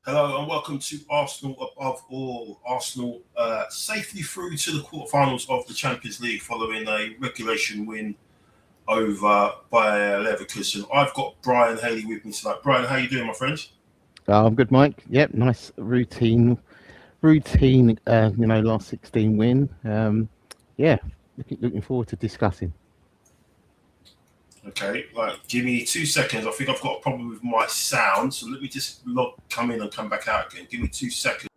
Hello and welcome to Arsenal Above All. Arsenal safely through to the quarterfinals of the Champions League following a regulation win over BAYER LEVERKUSEN. I've got Brian Haley with me tonight. Brian, how you doing, my friend? I'm good, Mike. Yep, nice routine. Last 16 win. Yeah, looking forward to discussing. Okay, right. Give me 2 seconds. I think I've got a problem with my sound, so let me just come in and come back out again. Give me 2 seconds.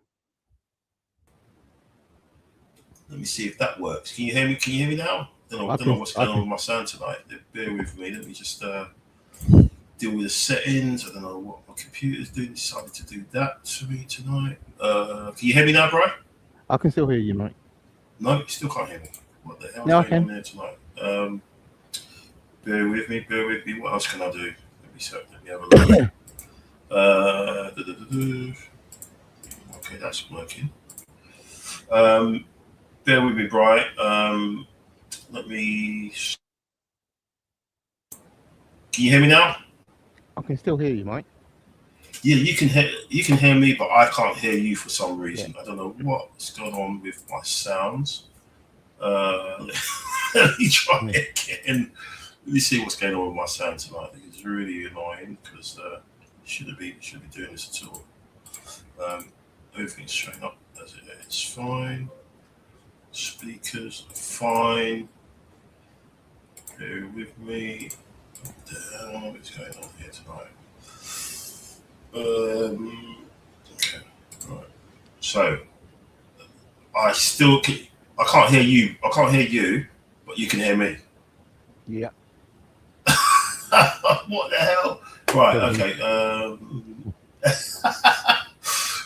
Let me see if that works. Can you hear me? Can you hear me now? I don't know what's going on with my sound tonight. Bear with me. Let me just deal with the settings. I don't know what my computer's doing. Decided to do that to me tonight. Can you hear me now, Brian? I can still hear you, Mike. No, you still can't hear me. What the hell is going on there tonight? Bear with me. What else can I do? Let me have a look. Okay, that's working. Bear with me, Brian. Let me. Can you hear me now? I can still hear you, Mike. Yeah, you can hear me, but I can't hear you for some reason. Yeah. I don't know what's going on with my sounds. Let me try again. Let me see what's going on with my sound tonight. It's really annoying because shouldn't be doing this at all. Everything's showing up as it is. It's fine. Speakers are fine. Bear with me. What the hell is going on here tonight? Okay, right. So I can't hear you. I can't hear you, but you can hear me. Yeah. What the hell? Right. Okay.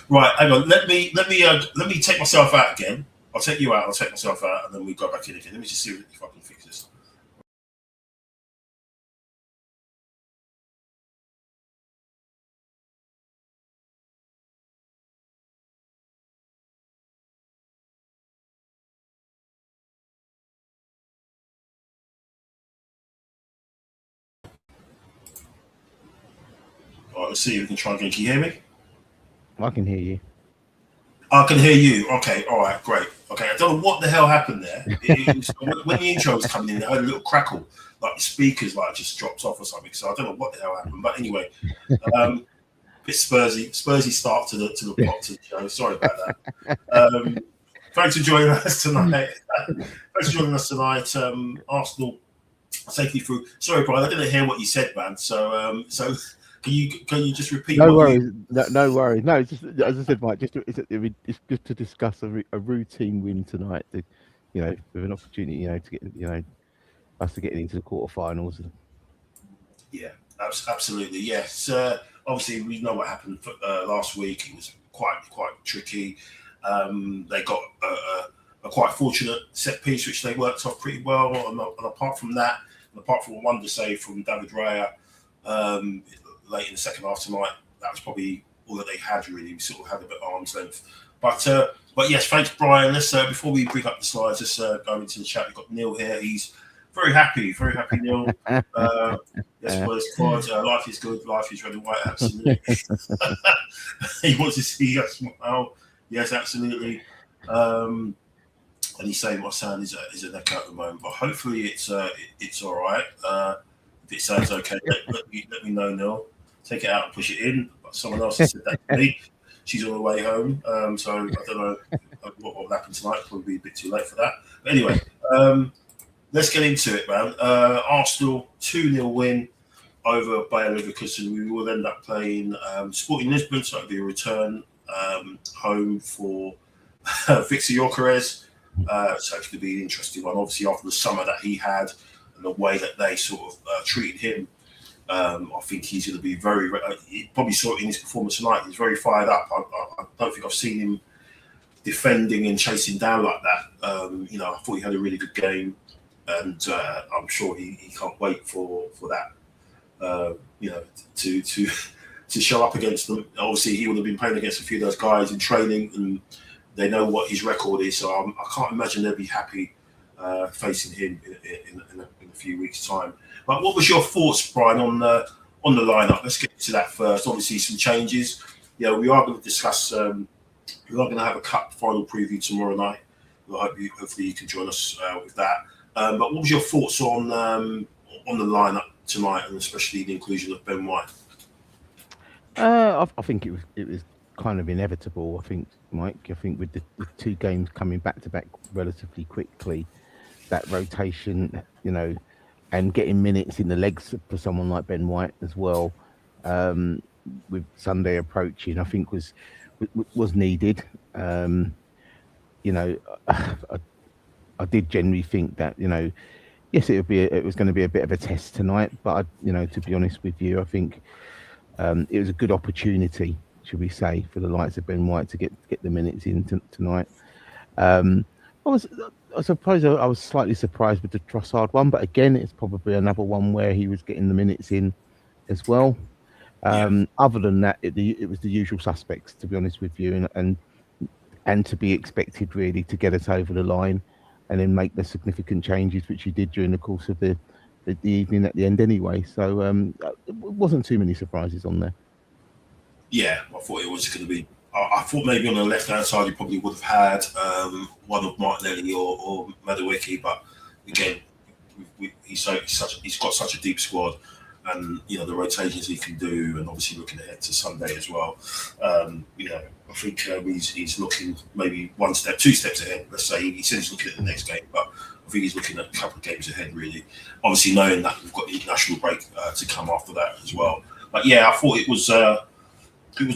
Right. Hang on. Let me take myself out again. I'll take you out. I'll take myself out, and then we go back in again. Let me just see if I can fix this. All right. Let's see if we can try again. Can you hear me? I can hear you. I can hear you. Okay. All right. Great. Okay. I don't know what the hell happened there. When the intro was coming in, I heard a little crackle, like the speakers just dropped off or something. So I don't know what the hell happened. But anyway, bit Spursy start to the plot to the show. Sorry about that. Thanks for joining us tonight. Arsenal safely through. Sorry, Brian, I didn't hear what you said, man. So can you just repeat? No worries. No worries. No, it's just, as I said, Mike. It's good to discuss a routine win tonight. With an opportunity, to get us to get into the quarterfinals. Yeah, absolutely. Yes. Obviously, we know what happened last week. It was quite tricky. They got a quite fortunate set piece, which they worked off pretty well. And apart from that, and apart from a wonder save from David Raya late in the second half tonight, that was probably all that they had. Really, we sort of had a bit of arm's length. But yes, thanks, Brian. Let's before we bring up the slides, let's go into the chat. We've got Neil here. He's very happy, Neil. Yes, well, it's quite, life is good, life is red and white, absolutely. He wants to see us smile. Yes, absolutely. And he's saying my sound is an echo at the moment, but hopefully it's all right. If it sounds okay, let me know, Neil. Take it out and push it in. But someone else has said that to me. She's on the way home, so I don't know what will happen tonight. Probably a bit too late for that. But anyway, let's get into it, man. Arsenal 2-0 win over BAYER LEVERKUSEN. We will end up playing Sporting Lisbon, so it'll be a return home for Victor Gyökeres. So it's going to be an interesting one. Obviously, after the summer that he had and the way that they sort of treated him, I think he's going to be very. You probably saw it in his performance tonight. He's very fired up. I don't think I've seen him defending and chasing down like that. I thought he had a really good game, and I'm sure he can't wait for that. To show up against them. Obviously, he would have been playing against a few of those guys in training, and they know what his record is. So I can't imagine they'll be happy facing him in a few weeks' time. But what was your thoughts, Brian, on the lineup? Let's get to that first. Obviously, some changes. yeah, we are going to discuss. We are going to have a cup final preview tomorrow night. Hopefully you can join us with that. But what was your thoughts on the lineup tonight, and especially the inclusion of Ben White? I think it was kind of inevitable. I think, Mike. I think with the two games coming back to back relatively quickly, that rotation, and getting minutes in the legs for someone like Ben White as well, with Sunday approaching, I think was needed. I did generally think that, yes, it was going to be a bit of a test tonight, but to be honest with you, I think it was a good opportunity, should we say, for the likes of Ben White to get the minutes in tonight. I suppose I was slightly surprised with the Trossard one, but again, it's probably another one where he was getting the minutes in as well. Other than that, it was the usual suspects, to be honest with you, and to be expected really to get us over the line and then make the significant changes which he did during the course of the evening at the end anyway. So it wasn't too many surprises on there. Yeah, I thought it was going to be. I thought maybe on the left-hand side he probably would have had one of Martinelli or Madueke, but again, he's got such a deep squad, and the rotations he can do, and obviously looking ahead to Sunday as well. I think he's looking maybe 2 steps ahead. Let's say he says he's looking at the next game, but I think he's looking at a couple of games ahead, really. Obviously, knowing that we've got the international break to come after that as well. But yeah, I thought it was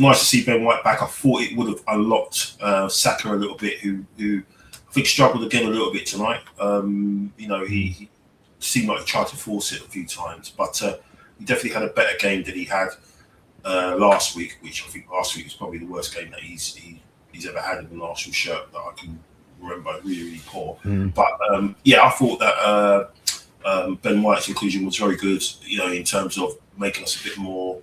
nice to see Ben White back. I thought it would have unlocked Saka a little bit, who I think struggled again a little bit tonight. He seemed like he tried to force it a few times, but he definitely had a better game than he had last week, which I think last week was probably the worst game that he's ever had in an Arsenal shirt that I can remember. Really, really poor. But I thought that Ben White's inclusion was very good. In terms of making us a bit more.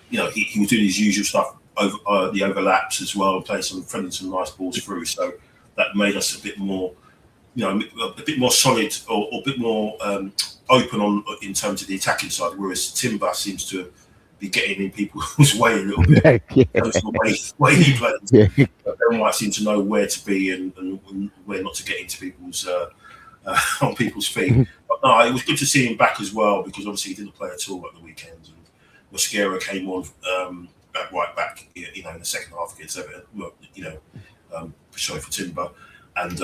He was doing his usual stuff over the overlaps as well, and playing some nice balls through. So that made us a bit more, a bit more solid or a bit more open in terms of the attacking side. Whereas Timber seems to be getting in people's way a little bit. In terms of the way he plays. Yeah. Ben White seemed to know where to be and where not to get into people's on people's feet. But no, it was good to see him back as well, because obviously he didn't play at all at the weekend. Mosquera came on at right back, in the second half against Everton. Sorry for Timber, and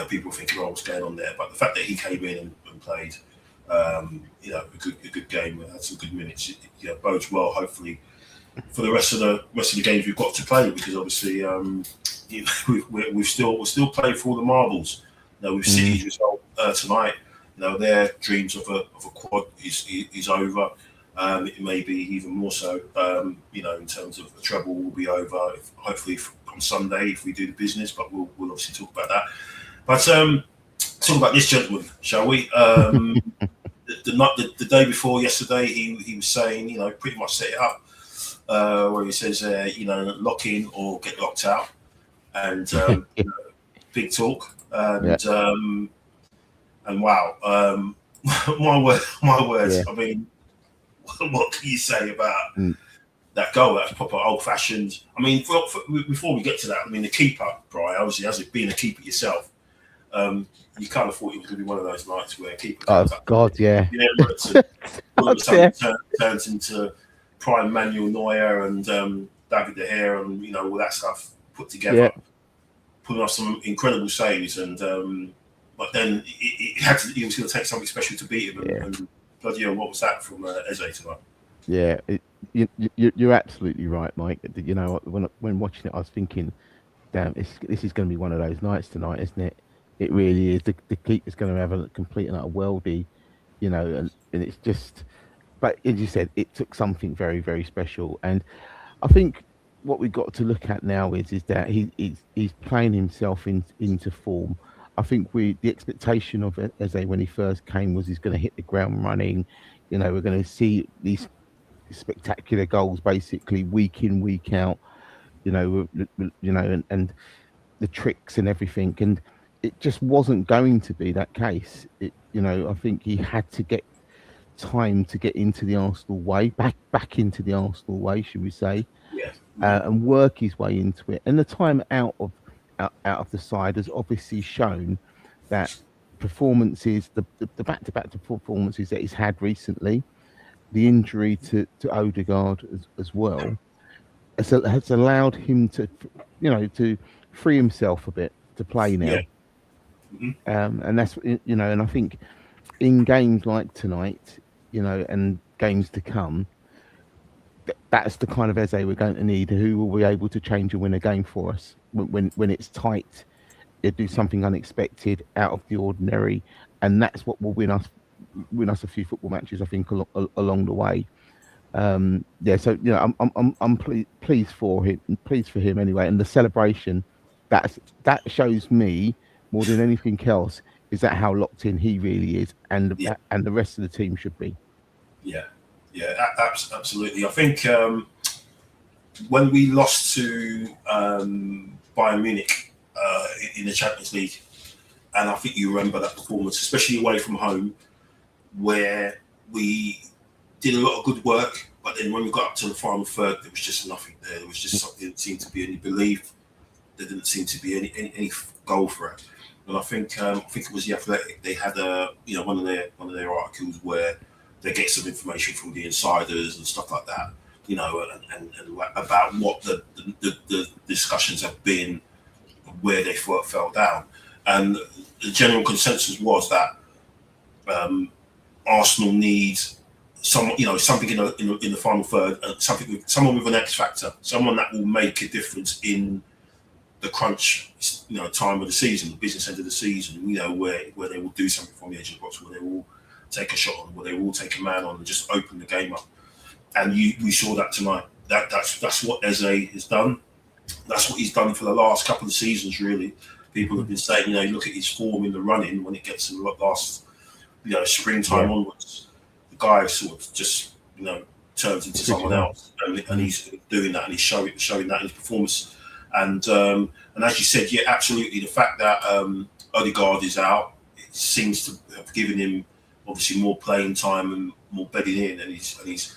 people were thinking, "Oh, what's going on there?" But the fact that he came in and played, a good game and had some good minutes, bodes well. Hopefully, for the rest of the games we've got to play, because obviously, we're still playing for all the marbles. With City's result tonight, their dreams of a quad is over. It may be even more so, in terms of the treble will be over, hopefully on Sunday if we do the business, but we'll obviously talk about that. But talk about this gentleman, shall we? The day before yesterday, he was saying, pretty much set it up, where he says, lock in or get locked out, and big talk, and wow, my words. Yeah. I mean. What can you say about that goal? That's proper old-fashioned. I mean, before we get to that, I mean, the keeper, Brian, obviously, as being a keeper yourself, you kind of thought it was going to be one of those nights where a keeper comes up. God, yeah. All of a sudden turns into prime Manuel Neuer and David De Gea and, all that stuff put together, putting off some incredible saves. And but then he was going to take something special to beat him. And bloody hell, what was that from Eze tonight? Yeah, you're absolutely right, Mike. When watching it, I was thinking, damn, this is going to be one of those nights tonight, isn't it? It really is. The keeper's going to have a complete and utter worldie, and it's just. But as you said, it took something very, very special, and I think what we've got to look at now is that he's playing himself into form. I think the expectation of Eze when he first came was he's going to hit the ground running. We're going to see these spectacular goals basically week in, week out. And the tricks and everything, and it just wasn't going to be that case. I think he had to get time to get into the Arsenal way, back into the Arsenal way, should we say? Yeah. and work his way into it. And the time out of the side has obviously shown that performances, the back-to-back performances that he's had recently, the injury to Odegaard as well, has allowed him to, to free himself a bit to play Yeah. now. And that's, and I think in games like tonight, and games to come, that's the kind of Eze we're going to need, who will be able to change and win a game for us when it's tight. They do something unexpected, out of the ordinary, and that's what will win us a few football matches, I think, along the way. Yeah, so I'm pleased for him anyway, and the celebration that shows me more than anything else is that how locked in he really is, and the rest of the team should be. Yeah, absolutely. I think when we lost to Bayern Munich in the Champions League, and I think you remember that performance, especially away from home, where we did a lot of good work, but then when we got up to the final third, there was just nothing there. There was just something, didn't seem to be any belief. There didn't seem to be any goal for it. And I think it was the Athletic. They had one of their articles where they get some information from the insiders and stuff like that, and about what the discussions have been, where they fell down, and the general consensus was that Arsenal needs something in the final third, someone with an X factor, someone that will make a difference in the crunch, time of the season, the business end of the season, where they will do something from the edge of the box, where they will take a shot on, where they will take a man on and just open the game up. And we saw that tonight. That's what Eze has done. That's what he's done for the last couple of seasons, really. People have been saying, look at his form in the running when it gets to the last, springtime onwards. The guy sort of just, turns into someone else, and he's doing that, and he's showing that in his performance. And as you said, yeah, absolutely. The fact that Odegaard is out, it seems to have given him obviously more playing time and more bedding in, and he's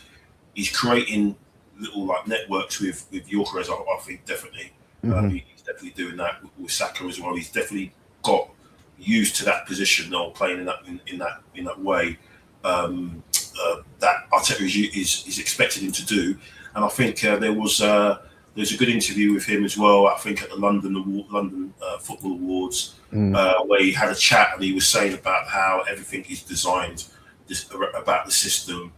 creating little networks with Gyökeres. I think definitely he's definitely doing that with Saka as well. He's definitely got used to that position now, playing in that way that Arteta is expecting him to do. And I think there's a good interview with him as well, I think, at the London Football Awards, where he had a chat and he was saying about how everything is designed, about the system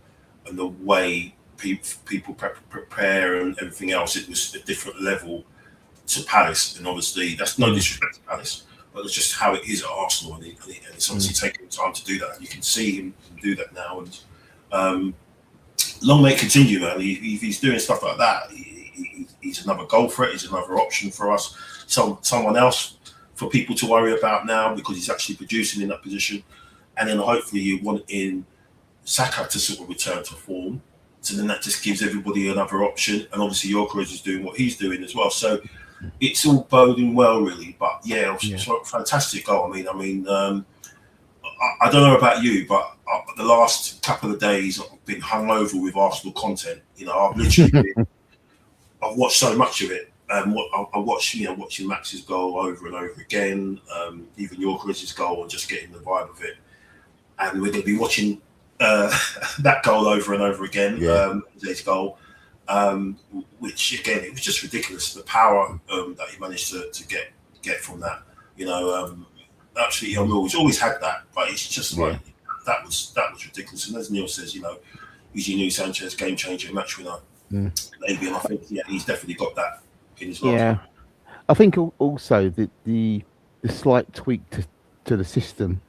and the way people prepare and everything else. It was a different level to Palace, and obviously that's no disrespect to Palace, but it's just how it is at Arsenal, and it's obviously taking time to do that. And you can see him do that now, and long may it continue, man. If he's doing stuff like that, he's another goal threat. He's another option for us. Someone else for people to worry about now, because he's actually producing in that position. And then hopefully you want in Saka to sort of return to form. So then that just gives everybody another option. And obviously Gyökeres is doing what he's doing as well. So it's all boding well, really. But yeah, fantastic goal. I mean, I don't know about you, but the last couple of days I've been hungover with Arsenal content. I've literally I've watched so much of it. I watched, watching Max's goal over and over again, even Gyökeres' goal, and just getting the vibe of it. And we're going to be watching that goal over and over again, his goal, which again, it was just ridiculous. The power that he managed to get from that, absolutely unreal. He's always had that, but it's just like that was ridiculous. And as Neil says, he's your new Sanchez, game changer, match winner. Maybe, and I think he's definitely got that in his life. Yeah, I think also the slight tweak to the system.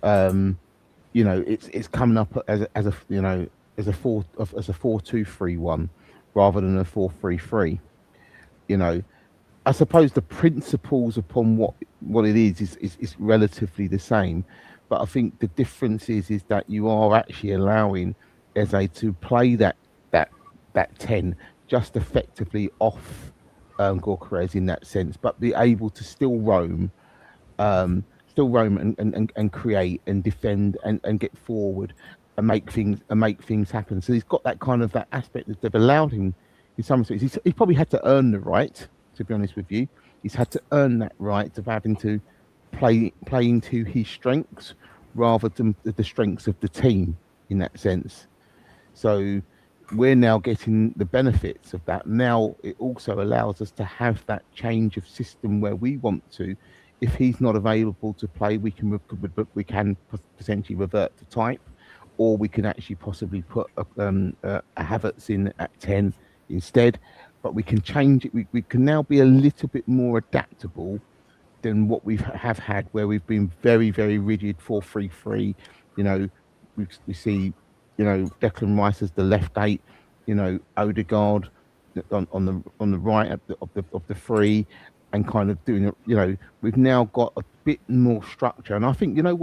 It's coming up as a 4-2-3-1 rather than a 4-3-3. I suppose the principles upon what it is relatively the same, but I think the difference is that you are actually allowing Eze to play that 10 just effectively off Gyökeres in that sense, but be able to still roam and create and defend and get forward and make things happen. So he's got that kind of that aspect that they've allowed him in some respects, he's probably had to earn the right. To be honest with you, he's had to earn that right of having to playing to his strengths rather than the strengths of the team in that sense. So we're now getting the benefits of that. Now it also allows us to have that change of system where we want to. If he's not available to play, we can potentially revert to type, or we can actually possibly put a Havertz in at 10 instead. But we can change it. We can now be a little bit more adaptable than what we have had, where we've been very, very rigid 4-3-3. You know, we see, Declan Rice as the left eight. Odegaard on the right of the three, and kind of doing it. We've now got a bit more structure, and I think I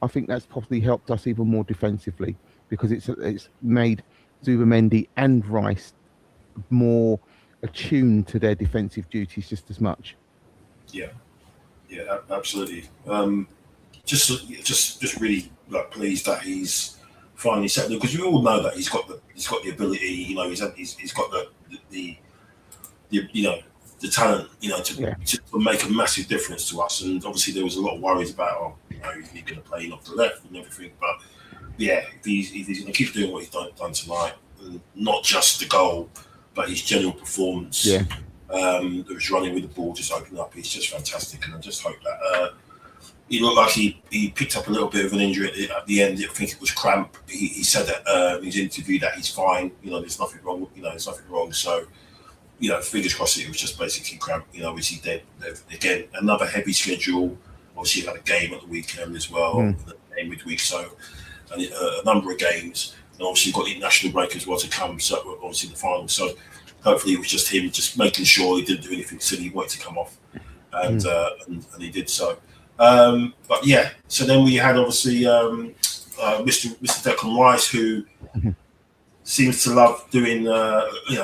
think that's probably helped us even more defensively, because it's made Zubamendi and Rice more attuned to their defensive duties just as much. Yeah, absolutely. Just really pleased that he's finally settled in, because we all know that he's got the ability. He's got the talent. To make a massive difference to us. And obviously there was a lot of worries about is he going to play off the left and everything. But yeah, if he's going to keep doing what he's done tonight, and not just the goal, but his general performance. Yeah. That was running with the ball, just opening up. He's just fantastic, and I just hope that he looked like he picked up a little bit of an injury at the end. I think it was cramp. He said that in his interview that he's fine. There's nothing wrong. There's nothing wrong. So, fingers crossed it was just basically cramp. Obviously they've again another heavy schedule. Obviously had a game at the weekend as well, a game midweek. So, and a number of games. And obviously got the international break as well to come. So obviously the final. So. Hopefully, it was just him, just making sure he didn't do anything silly. He wanted to come off, and he did so. But yeah, so then we had obviously Mr. Declan Rice, who seems to love doing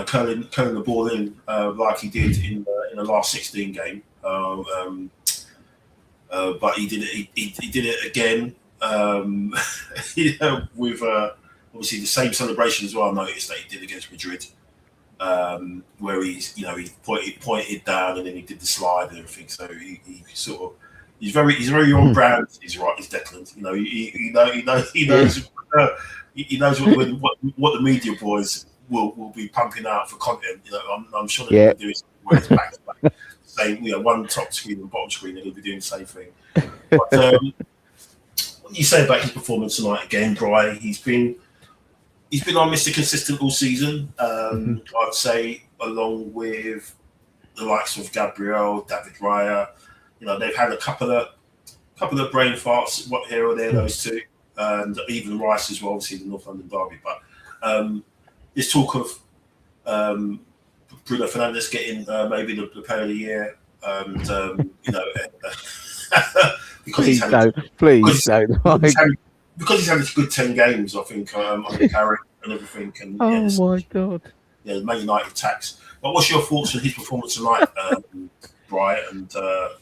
curling the ball in like he did in the last 16 game. But he did it. He did it again. With obviously the same celebration as well. I noticed that he did against Madrid. Where he pointed down and then he did the slide and everything. So he's very on brand. He's right. He's Declan. He knows what the media boys will be pumping out for content. I'm sure they're going to be doing something back to back. Same, one top screen and bottom screen. They're going to be doing the same thing. But what you say about his performance tonight again, Bri? He's been on Mr. Consistent all season. I'd say, along with the likes of Gabriel, David Raya. They've had a couple of brain farts, what here or there, those two, and even Rice as well, obviously the North London derby. But there's talk of Bruno Fernandes getting maybe the player of the year, and because he's had a good 10 games, I think, under Carrick and everything. And, my God. Yeah, Man United tax. But what's your thoughts on his performance tonight, Brian, and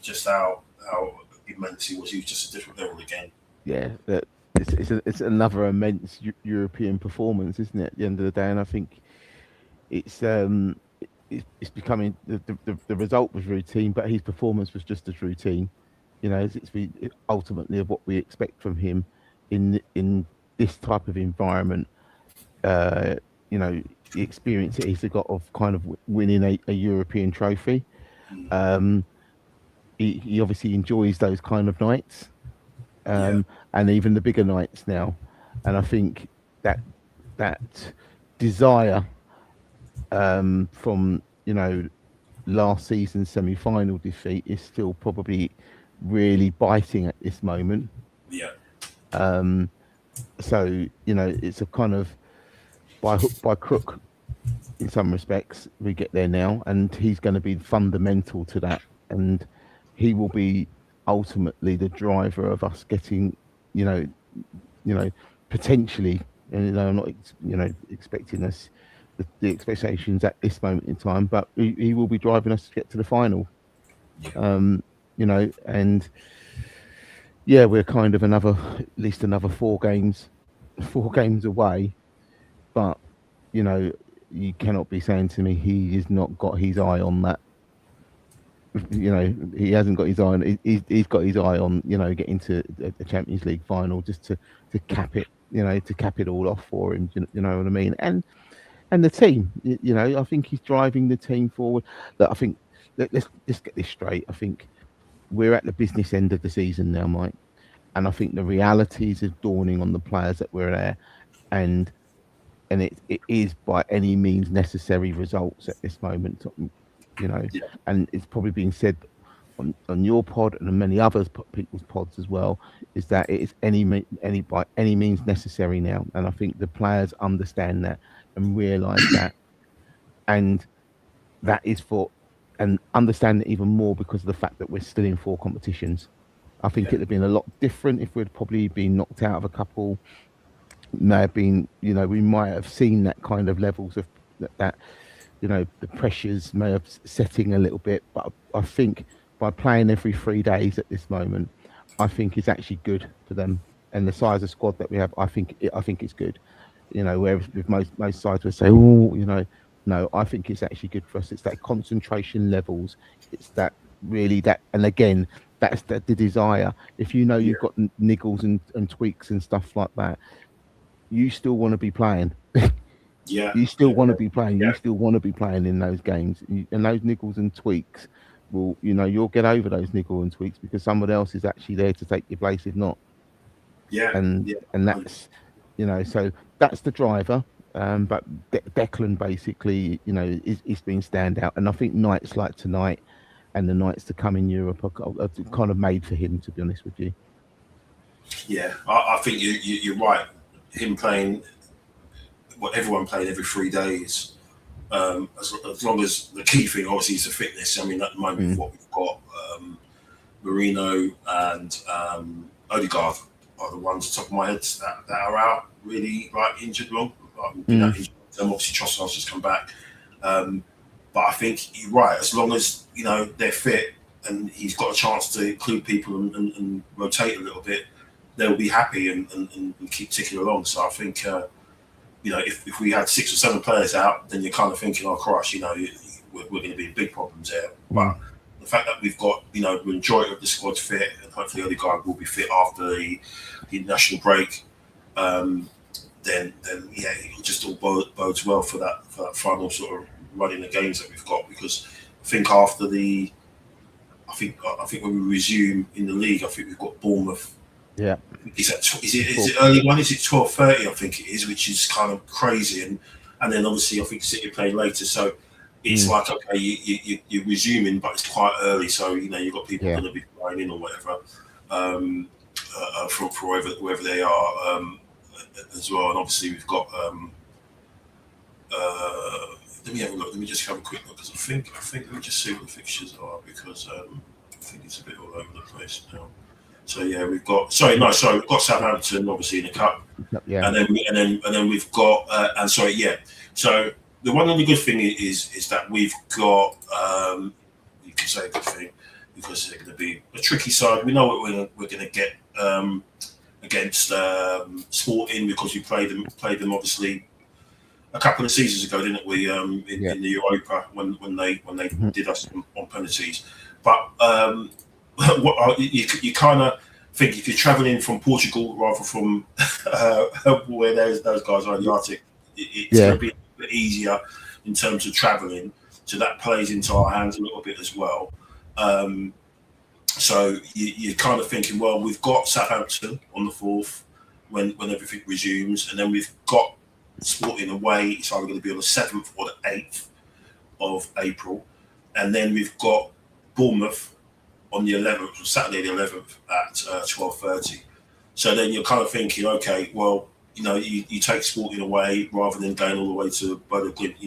just how immense he was? He was just a different level again. Yeah, it's another immense European performance, isn't it? At the end of the day, and I think it's becoming the result was routine, but his performance was just as routine. It's ultimately what we expect from him in this type of environment. The experience that he's got of kind of winning a European trophy. He obviously enjoys those kind of nights, and even the bigger nights now. And I think that desire from last season's semi-final defeat is still probably really biting at this moment. Yeah. So it's a kind of by hook by crook in some respects we get there now, and he's going to be fundamental to that, and he will be ultimately the driver of us getting potentially, and I'm not expecting us the expectations at this moment in time, but he will be driving us to get to the final. And we're kind of at least another 4 games away, but you cannot be saying to me he has not got his eye on that. He hasn't got his eye on. He's got his eye on getting to a Champions League final just to cap it. To cap it all off for him. You know what I mean? And the team. I think he's driving the team forward. Look, I think let's get this straight. I think we're at the business end of the season now, Mike, and I think the realities are dawning on the players that were there, and it is by any means necessary results at this moment. Yeah. And it's probably been said on your pod and on many others people's pods as well, is that it is any by any means necessary now, and I think the players understand that and realise that, and that is and understand it even more because of the fact that we're still in 4 competitions. I think it'd have been a lot different if we'd probably been knocked out of a couple. May have been, we might have seen that kind of levels of that the pressures may have setting a little bit, but I think by playing every 3 days at this moment, I think it's actually good for them, and the size of squad that we have, I think it's good. Whereas with most sides would say, no, I think it's actually good for us. It's that concentration levels. It's that really that, and again, that's the desire. If you've got niggles and tweaks and stuff like that, you still want to be playing. Yeah. You still want to be playing. Yeah. You still want to be playing in those games. And those niggles and tweaks will, you'll get over those niggles and tweaks because someone else is actually there to take your place if not. Yeah. And that's, so that's the driver. But Declan basically, is being standout. And I think nights like tonight and the nights to come in Europe are kind of made for him, to be honest with you. Yeah, I think you're right. Him playing, everyone playing every 3 days. As long as the key thing obviously is the fitness. I mean, at the moment, what we've got, Marino and Odegaard are the ones top of my head that are out really injured. Injured. Obviously, Trossard's just come back, but I think you're right. As long as they're fit and he's got a chance to include people and rotate a little bit, they'll be happy and keep ticking along. So I think. If we had 6 or 7 players out, then you're kind of thinking, oh, Christ, we're going to be in big problems there. But the fact that we've got, the majority of the squad fit, and hopefully Odegaard will be fit after the international break, then it just all bodes well for that final sort of running the games that we've got. Because I think after I think when we resume in the league, I think we've got Bournemouth. Yeah. Is it early one? Is it 12:30? I think it is, which is kind of crazy. And then obviously I think City play later, so it's like okay, you're resuming, but it's quite early, so you've got people going to be flying in or whatever from wherever they are as well. And obviously we've got. Let me have a look. Let me just have a quick look because I think let me just see what the fixtures are because I think it's a bit all over the place now. So yeah, we've got we've got Southampton obviously in the cup, and then we've got So the one other good thing is that we've got you can say a good thing because they're going to be a tricky side. We know what we're going to get against Sporting because we played them obviously a couple of seasons ago, didn't we? In the Europa when they did us on penalties, but. What you kind of think if you're travelling from Portugal rather from where those guys are in the Arctic, it's going to be a bit easier in terms of travelling. So that plays into our hands a little bit as well. So you're kind of thinking, well, we've got Southampton on the 4th when everything resumes, and then we've got Sporting away. It's either going to be on the 7th or the 8th of April, and then we've got Bournemouth on the 11th, or Saturday the 11th at 12:30. So then you're kind of thinking, okay, well, you take Sporting away rather than going all the way to Bodo Glimt,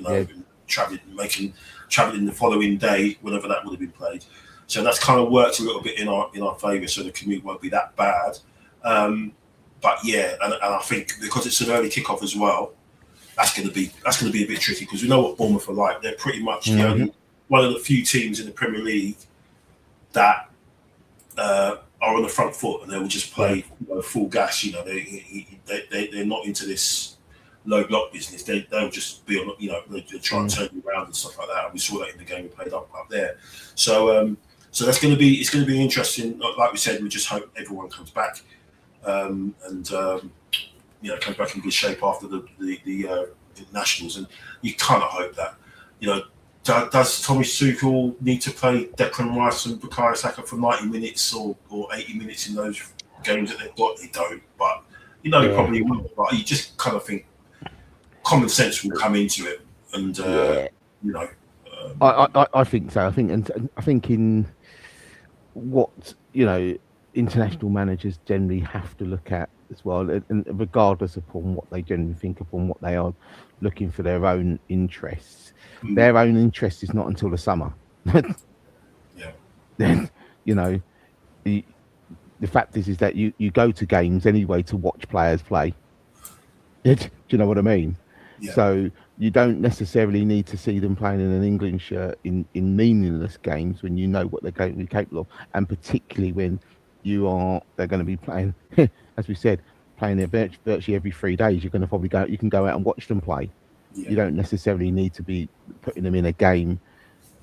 travelling the following day, whenever that would have been played. So that's kind of worked a little bit in our favour, so the commute won't be that bad. But yeah, and I think because it's an early kickoff as well, that's going to be a bit tricky because we know what Bournemouth are like. They're pretty much the only one of the few teams in the Premier League that are on the front foot and they will just play full gas. They're not into this low block business. They'll just be on, they'll try and turn you around and stuff like that. And we saw that in the game we played up there. So that's going to be interesting. Like we said, we just hope everyone comes back and comes back in good shape after the Nationals. And you kind of hope that, does Tommy Tuchel need to play Declan Rice and Bukayo Saka for 90 minutes or 80 minutes in those games that they've got? They don't, but he probably will. But you just kind of think common sense will come into it, and I think so. I think in what international managers generally have to look at as well, and regardless upon what they generally think upon what they are looking for their own interests. Their own interest is not until the summer. Then the fact is that you go to games anyway to watch players play. Do you know what I mean? Yeah. So you don't necessarily need to see them playing in an England shirt in meaningless games when you know what they're going to be capable of, and particularly when they're going to be playing, as we said, playing there virtually every 3 days. You're going to probably you can go out and watch them play. You don't necessarily need to be putting them in a game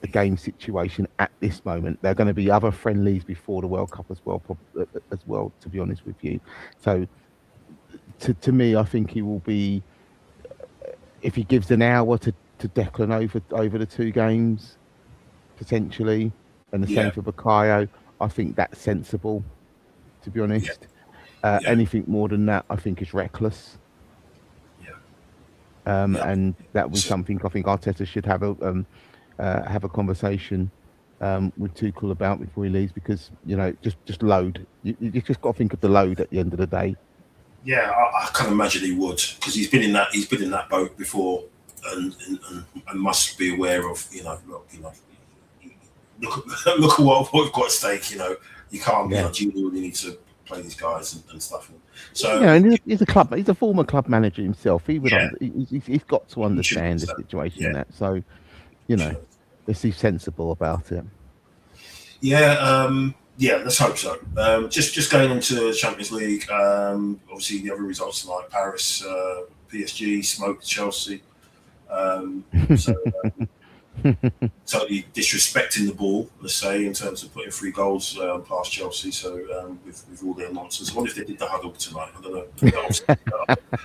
situation at this moment. There are going to be other friendlies before the World Cup as well, to be honest with you. So to me, I think he will be, if he gives an hour to Declan over the 2 games, potentially, and the same for Bukayo, I think that's sensible, to be honest. Anything more than that, I think, is reckless. And that was something I think Arteta should have a conversation with Tuchel about before he leaves, because just load. You just got to think of the load at the end of the day. Yeah, I can't imagine he would, because he's been in that boat before, and must be aware of look at what we've got at stake. You can't you really need to play these guys and stuff. So and he's a former club manager himself. He would he's got to understand the situation in that. So let's be sensible about it. Let's hope so. Just going into the Champions League, obviously the other results tonight: Paris, PSG smoked Chelsea. Totally disrespecting the ball, let's say, in terms of putting 3 goals past Chelsea. So with all their nonsense, I wonder if they did the huddle tonight. I don't know.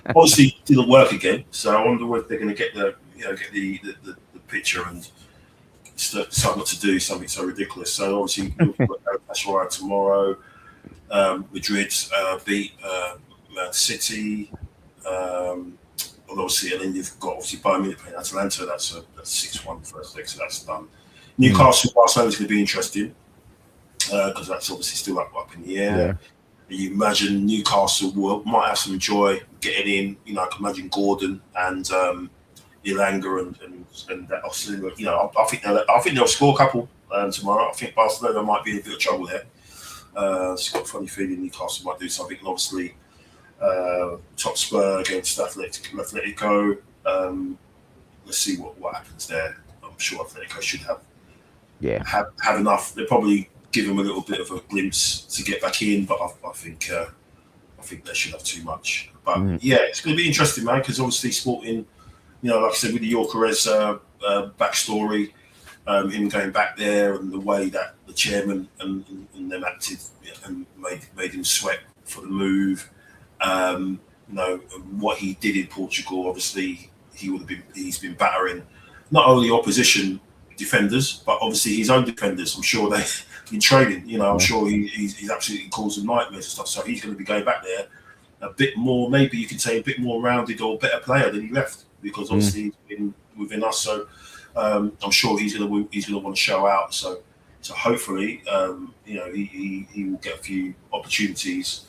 Obviously didn't work again. So I wonder if they're going to get the picture and decide not to do something so ridiculous. So obviously that's right tomorrow. Madrid beat Man City. Obviously, and then you've got Bayern Munich playing Atalanta. That's 6-1 first leg, so that's done. Newcastle Barcelona is going to be interesting because that's obviously still up in the air. Yeah. You imagine Newcastle might have some joy getting in. I can imagine Gordon and Ilanga and that. I think they'll score a couple tomorrow. I think Barcelona might be in a bit of trouble there. It's got a funny feeling Newcastle might do something, and obviously. Top Spur against Atletico. Let's see what happens there. I'm sure Atletico should have enough. They'll probably give them a little bit of a glimpse to get back in, but I think they should have too much. But it's going to be interesting, man, because obviously Sporting, like I said, with the Gyökeres backstory, him going back there and the way that the chairman and them acted and made him sweat for the move. What he did in Portugal, obviously he's been battering not only opposition defenders, but obviously his own defenders. I'm sure they've been training, I'm sure he's absolutely causing nightmares and stuff. So he's going to be going back there a bit more, maybe you could say a bit more rounded or better player than he left, because obviously he's been within us. So I'm sure he's going to want to show out. So hopefully, he will get a few opportunities.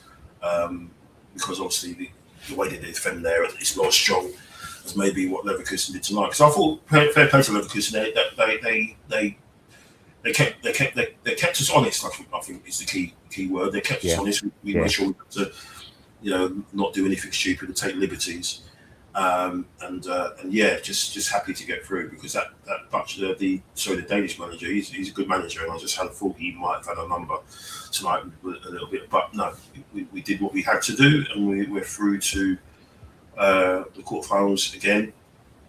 Because obviously the way that they defend there is not as strong as maybe what Leverkusen did tonight. Because I thought fair play to Leverkusen, they kept us honest. I think is the key word. They kept us honest. We made sure to not do anything stupid and take liberties. Just happy to get through, because the Danish manager, he's a good manager, and I just had a thought he might have had a number tonight a little bit, but no, we did what we had to do, and we're through to the quarterfinals again.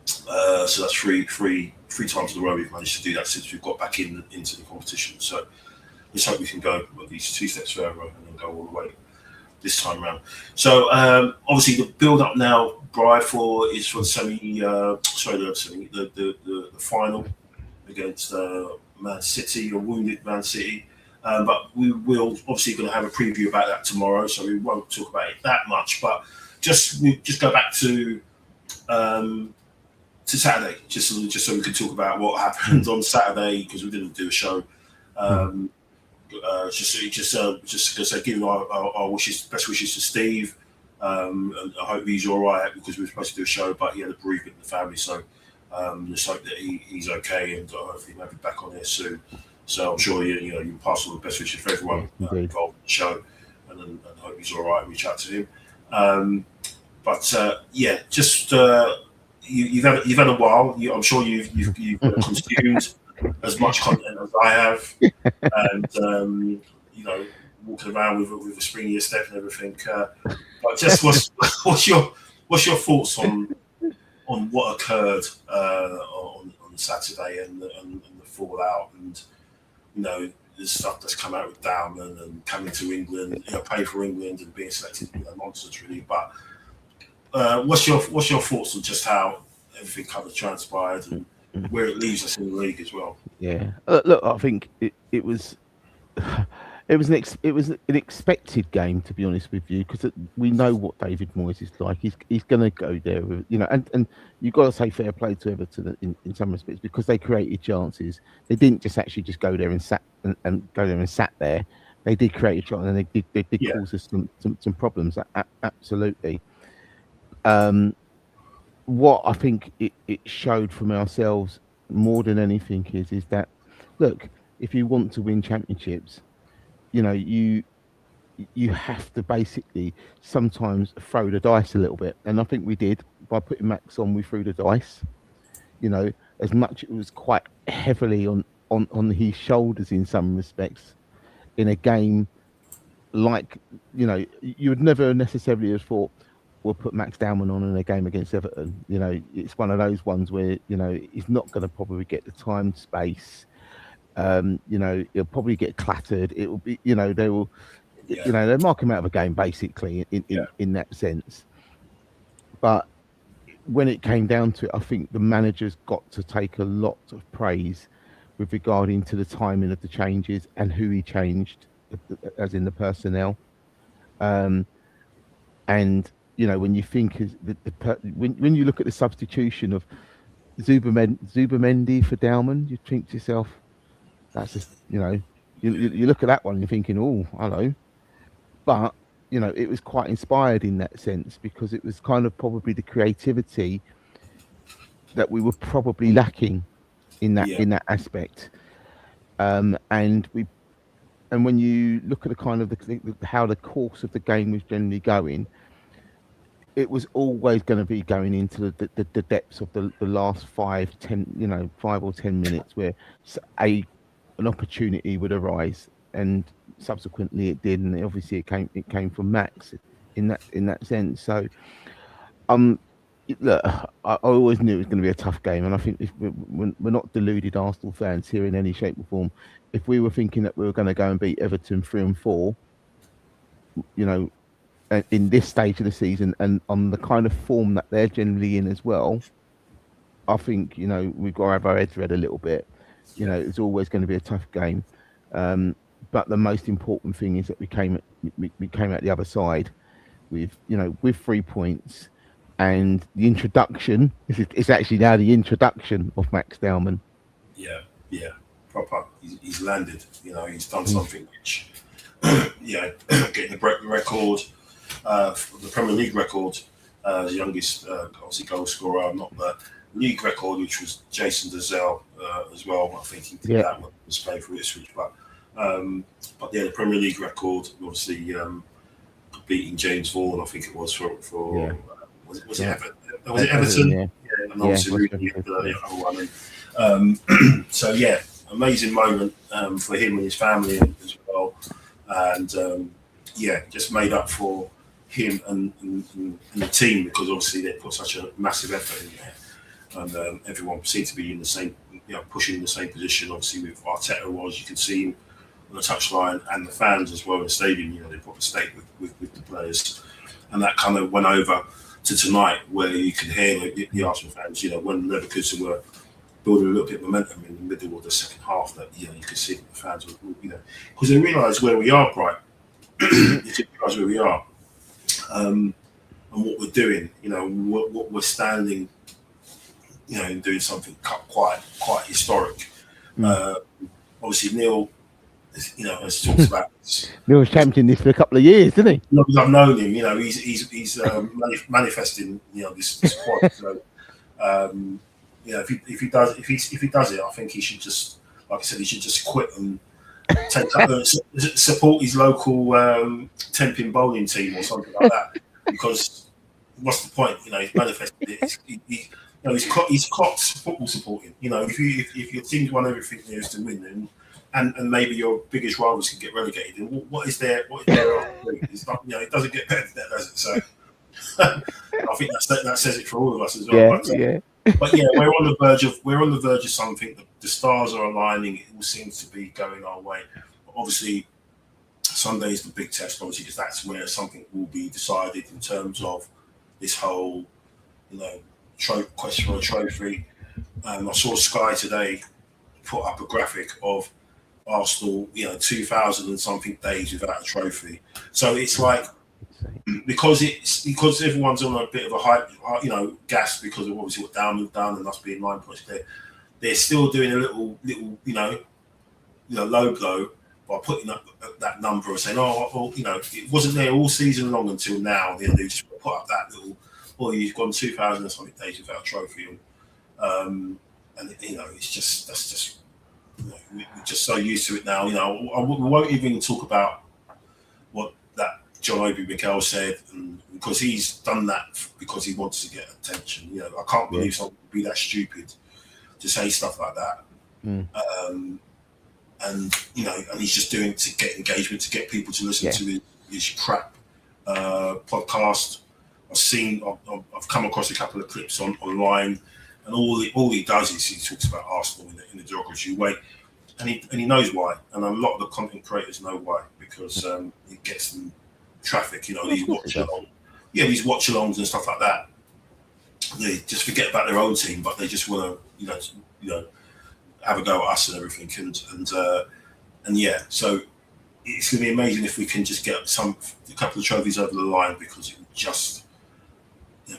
So that's three times in a row we've managed to do that since we've got back into the competition. So let's hope we can go at least 2 steps further and then go all the way this time around. So obviously the build up now, Bri, is for the final against Man City, or wounded Man City. But we will obviously going to have a preview about that tomorrow, so we won't talk about it that much. But we just go back to Saturday, just so we can talk about what happened on Saturday, because we didn't do a show. Just to say, giving our wishes, best wishes to Steve, and I hope he's all right, because we were supposed to do a show, but he had a bereavement in the family, so just hope that he's okay, and hopefully he'll be back on here soon. So I'm sure you pass on the best wishes for everyone involved in the show, and hope he's all right. Reach out to him. You've had a while. I'm sure you've consumed as much content as I have, and walking around with a springy step and everything. But just what's your thoughts on what occurred on Saturday, and the fallout, and the stuff that's come out with Dowman and coming to England, playing for England and being selected, nonsense really. But what's your thoughts on just how everything kind of transpired and where it leaves us in the league as well? Yeah, look, I think it was an expected game, to be honest with you, because we know what David Moyes is like. He's going to go there, and you've got to say fair play to Everton in some respects, because they created chances. They didn't just go there and sat there. They did create a chance, and they did cause us some problems. Absolutely. What I think it showed from ourselves more than anything is that, look, if you want to win championships, you have to basically sometimes throw the dice a little bit, and I think we did. By putting Max on, we threw the dice. As much, it was quite heavily on his shoulders in some respects, in a game like, you would never necessarily have thought we'll put Max Dowman on in a game against Everton. It's one of those ones where he's not going to probably get the time, space. He'll probably get clattered. It will be, they will, they'll mark him out of a game basically in that sense. But when it came down to it, I think the manager's got to take a lot of praise with regarding to the timing of the changes and who he changed, as in the personnel. And when you think when you look at the substitution of Zubamendi for Dowman, you think to yourself, that's just, you look at that one and you're thinking, oh, hello. But, it was quite inspired in that sense, because it was kind of probably the creativity that we were probably lacking in that aspect. And when you look at the kind of how the course of the game was generally going, it was always going to be going into the depths of the last 5 or 10 minutes, where an opportunity would arise, and subsequently it did, and obviously it came from Max in that sense. So look, I always knew it was going to be a tough game, and I think we're not deluded Arsenal fans here in any shape or form. If we were thinking that we were going to go and beat Everton 3-4, in this stage of the season, and on the kind of form that they're generally in as well, I think we've got to have our heads read a little bit. It's always going to be a tough game, but the most important thing is that we came out the other side with 3 points, and the introduction. It's actually now the introduction of Max Dowman. Yeah, proper. He's landed. He's done something which, getting the record. The Premier League record, the youngest obviously goal scorer, not the league record, which was Jason Dezelle as well. I think he did that one, was playing for Ipswich, but the Premier League record, obviously beating James Vaughan, I think it was for was it Everton? Was it Everton? Yeah, and obviously so amazing moment for him and his family as well, and just made up for him and the team, because obviously they put such a massive effort in there, and everyone seemed to be in the same, pushing in the same position. Obviously with Arteta, as you can see him on the touchline, and the fans as well in the stadium, they put a stake with the players, and that kind of went over to tonight, where you could hear the Arsenal fans, when Leverkusen were building a little bit of momentum in the middle of the second half, that you could see that the fans were, because they realise where we are, Bright. You realise where we are, and what we're doing. What we're standing, and doing something quite historic. Obviously, Neil, has talked about this. Neil's championed this for a couple of years, didn't he? Because I've known him, he's manifesting, this quad. So, if he does it, I think he should just, like I said, he should just quit and take up support his local 10-pin bowling team or something like that. Because what's the point? He's manifested it. He's clocked football supporting. If your team's won everything there is to win, and maybe your biggest rivals can get relegated, then what is there? It's not, it doesn't get better than that, does it? So I think that says it for all of us as well. But yeah, we're on the verge of something. The stars are aligning. It all seems to be going our way. But obviously, Sunday is the big test, obviously, because that's where something will be decided in terms of this whole, quest for a trophy. I saw Sky today put up a graphic of Arsenal, 2,000 and something days without a trophy. So it's like, because everyone's on a bit of a hype, gas because of obviously what Down have done and us being 9 points there. They're still doing a little, low blow by putting up that number and saying, it wasn't there all season long until now. They just put up that little, you've gone 2,000 and something days without a trophy, and it's just we're just so used to it now. We won't even talk about what that John Obi Mikel said, and because he's done that because he wants to get attention. I can't believe someone would be that stupid to say stuff like that. And he's just doing it to get engagement, to get people to listen to his crap podcast. I've come across a couple of clips online, and all he does is he talks about Arsenal in a derogatory way, and he knows why, and a lot of the content creators know why, because it gets them traffic. These watch-alongs and stuff like that. They just forget about their own team, but they just want to have a go at us and everything, and so it's going to be amazing if we can just get a couple of trophies over the line, because it would just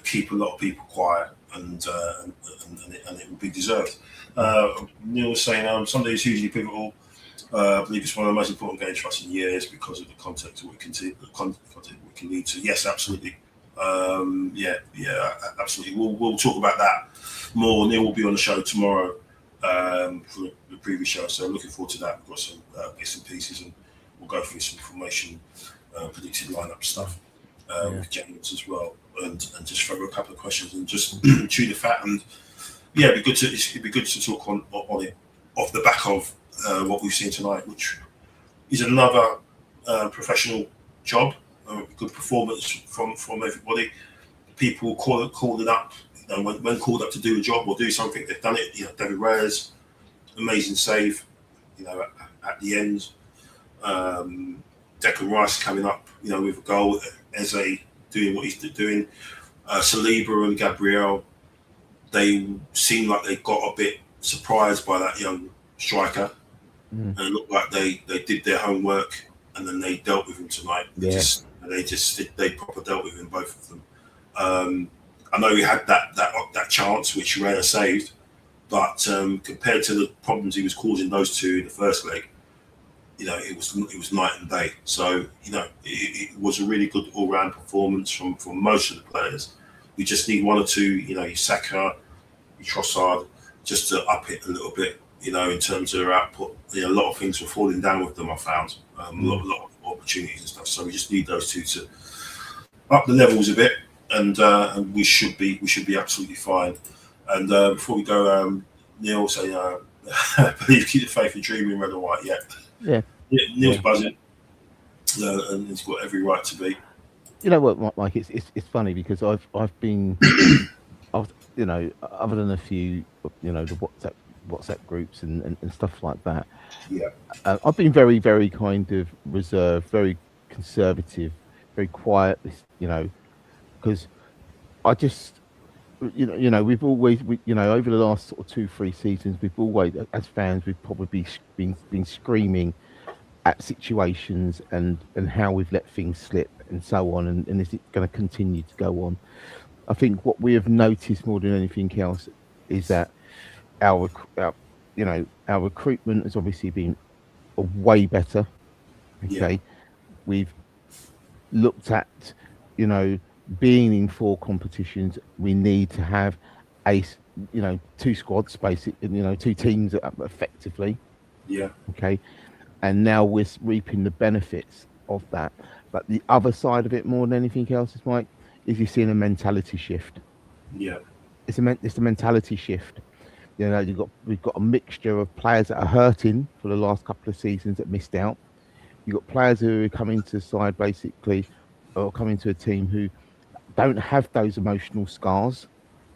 keep a lot of people quiet, and it will be deserved. Neil was saying Sunday is hugely pivotal. I believe it's one of the most important games for us in years because of the context of what we can lead to. Yes, absolutely. Absolutely. We'll talk about that more. Neil will be on the show tomorrow for the previous show, so looking forward to that. We've got some bits and pieces, and we'll go through some formation, predicted lineup stuff with James as well, and just throw a couple of questions and just chew the fat. And it'd be good to talk on it off the back of what we've seen tonight, which is another professional job, good performance from everybody. People calling up, when called up to do a job or do something, they've done it. David Reyes, amazing save, at the end. Declan Rice coming up, with a goal. Eze doing what he's doing. Saliba and Gabriel, they seem like they got a bit surprised by that young striker, and it looked like they did their homework, and then they dealt with him tonight. They proper dealt with him, both of them. I know he had that chance which Raya saved, but compared to the problems he was causing those two in the first leg, it was night and day. So it was a really good all-round performance from most of the players. We just need one or two, your Saka, your Trossard, just to up it a little bit, in terms of their output. A lot of things were falling down with them, I found. A lot of opportunities and stuff. So we just need those two to up the levels a bit, and we should be absolutely fine. And before we go, Neil saying, believe, keep the faith and dream in red and white. Yeah. Neil's buzzing, and he's got every right to be. You know what, Mike? It's funny because I've been, other than a few, the WhatsApp groups and stuff like that. Yeah, I've been very, very kind of reserved, very conservative, very quiet. Because I just, we've always, over the last sort of 2, 3 seasons, we've always, as fans, we've probably been screaming at situations and how we've let things slip and so on, and is it going to continue to go on? I think what we have noticed more than anything else is that our our recruitment has obviously been way better. yeah, Okay, we've looked at, you know, being in 4 competitions, we need to have two squads, basically, 2 teams effectively. yeah, Okay, and now we're reaping the benefits of that. But the other side of it, more than anything else, is Mike, is you're seeing a mentality shift. yeah, It's a mentality shift. We've got a mixture of players that are hurting for the last couple of seasons that missed out. You've got players who are coming to the side basically, or coming to a team who don't have those emotional scars,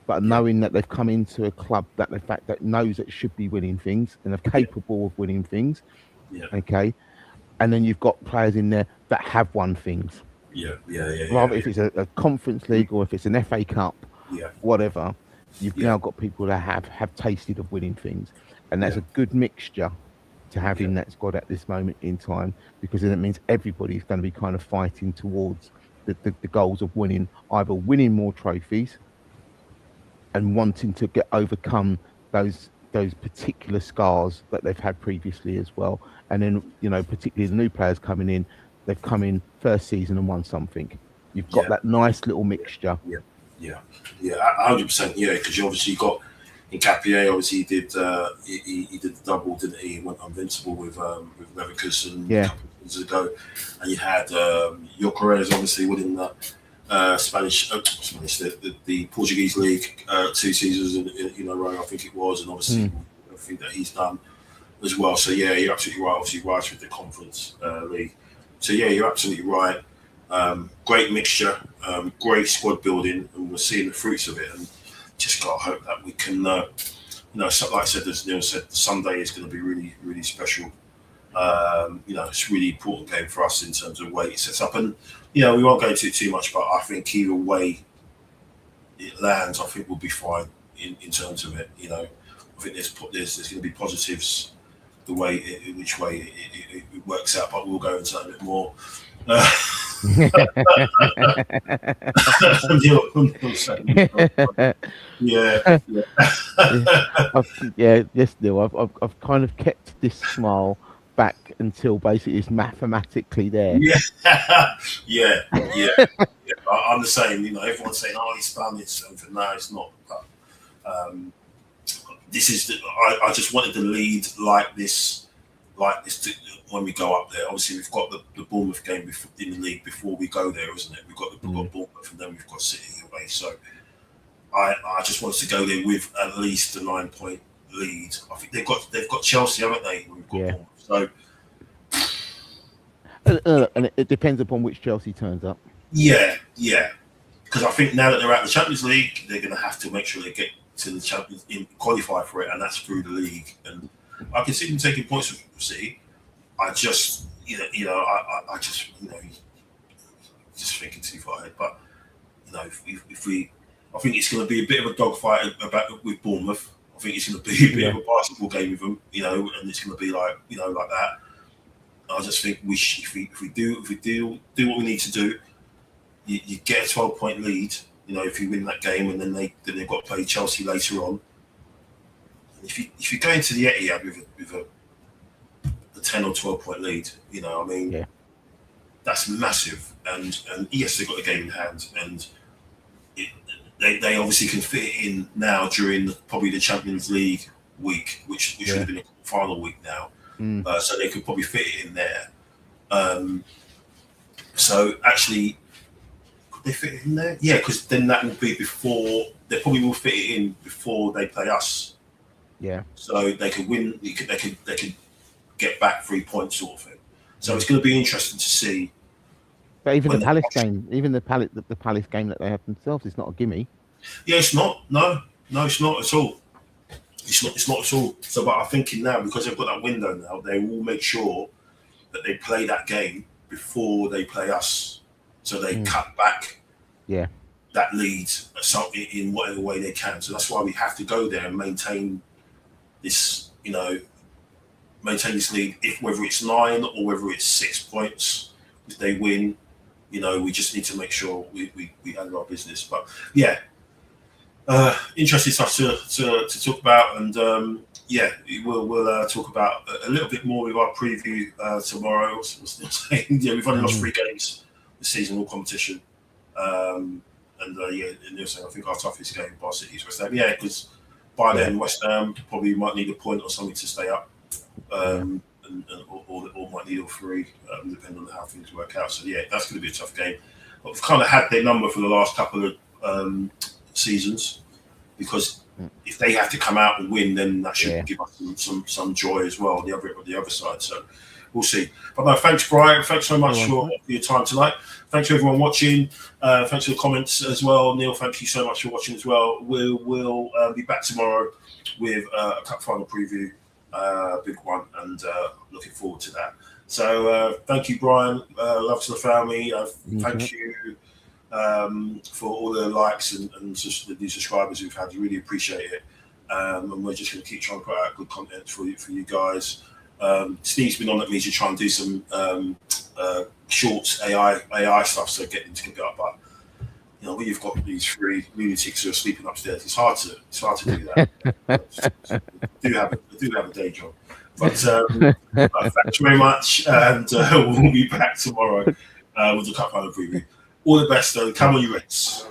but yeah, knowing that they've come into a club that the fact that knows that should be winning things and are yeah, capable of winning things. yeah, Okay, and then you've got players in there that have won things, yeah, yeah, yeah, rather yeah, if it's a conference league or if it's an FA Cup, yeah, whatever. You've yeah, now got people that have tasted of winning things, and that's yeah, a good mixture to have yeah, in that squad at this moment in time, because then it means everybody's going to be kind of fighting towards the goals of winning, either winning more trophies and wanting to get overcome those particular scars that they've had previously as well. And then, particularly the new players coming in, they've come in first season and won something. You've got yeah, that nice little mixture. yeah, yeah, yeah, 100%. Yeah, because you obviously got in Capier. Obviously, he did the double, didn't he? He went invincible with Leverkusen a Yeah, couple of years ago, and you had Gyökeres obviously winning the the Portuguese league 2 seasons in a row, I think it was, and obviously mm, everything that he's done as well. So yeah, you're absolutely right. Obviously, right with the conference league. So yeah, you're absolutely right. Great mixture, great squad building, and we're seeing the fruits of it. And just gotta hope that we can, so, like I said, as Neil said, Sunday is going to be really, really special. It's a really important game for us in terms of the way it sets up, and we won't go into it too much, but I think either way it lands, I think we'll be fine in terms of it. I think there's going to be positives the way which way it works out, but we'll go into that a bit more. Uh, yeah, yeah, yes, Neil. I've kind of kept this smile back until basically it's mathematically there. yeah, yeah, yeah, yeah. I'm the same. Everyone's saying, "Oh, he's done this," and no, it's not. But, this is. I just wanted to lead like this when we go up there. Obviously, we've got the Bournemouth game in the league before we go there, isn't it? We've got Bournemouth, and then we've got City away. So I just wanted to go there with at least a 9-point lead. I think they've got Chelsea, haven't they? We've got Yeah, Bournemouth. So and it depends upon which Chelsea turns up. yeah, yeah. Because I think now that they're out of the Champions League, they're going to have to make sure they get to the Champions, qualify for it, and that's through the league. And I can see them taking points from City. I just, I just, just thinking too far ahead. But if we, I think it's going to be a bit of a dogfight with Bournemouth. I think it's going to be a bit of a basketball game with them, and it's going to be like, like that. I just think if we do what we need to do, you get a 12-point lead. If you win that game, and then they've got to play Chelsea later on. And if you go into the Etihad with a 10 or 12-point lead, Yeah, that's massive. And yes, they've got the game in hand, and they obviously can fit it in now during probably the Champions League week, which should have been a final week now. So they could probably fit it in there. So actually, could they fit it in there? Yeah, because then that will be before they probably will fit it in before they play us. yeah, So they could win. They could get back 3 points, sort of thing. So it's going to be interesting to see. But even when the they're Palace watching. game, the Palace game that they have themselves, it's not a gimme. Yeah, it's not. No, it's not at all. It's not at all. So, but I'm thinking now, because they've got that window now, they will make sure that they play that game before they play us. So they cut back that lead in whatever way they can. So that's why we have to go there and maintain this, maintain this lead. If whether it's 9 or whether it's 6 points, if they win, we just need to make sure we handle our business. But yeah, interesting stuff to talk about, and we'll talk about a little bit more with our preview tomorrow. We're saying, we've only lost 3 games this season, all competition, and Neil saying I think our toughest game by City is West Ham. Yeah, because by then West Ham probably might need a point or something to stay up, and or might need all 3, depending on how things work out. So yeah, that's going to be a tough game. But we've kind of had their number for the last couple of seasons, because if they have to come out and win, then that should give us some joy as well on the other side. So we'll see. But no, thanks, Brian. Thanks so much for your time tonight. Thanks to everyone watching. Thanks for the comments as well. Neil, thank you so much for watching as well. We'll be back tomorrow with a cup final preview, big one, and looking forward to that. So thank you, Brian. Love to the family. Thank you for all the likes and just the new subscribers we've had. Really appreciate it. And we're just going to keep trying to put out good content for you guys. Steve's been on at me to try and do some shorts AI stuff, so get them to get up. But when you've got these 3 lunatics who are sleeping upstairs, it's hard to do that. I do have a day job. But thanks very much, and we'll be back tomorrow with the cup final preview. All the best, though. Come on, you Reds.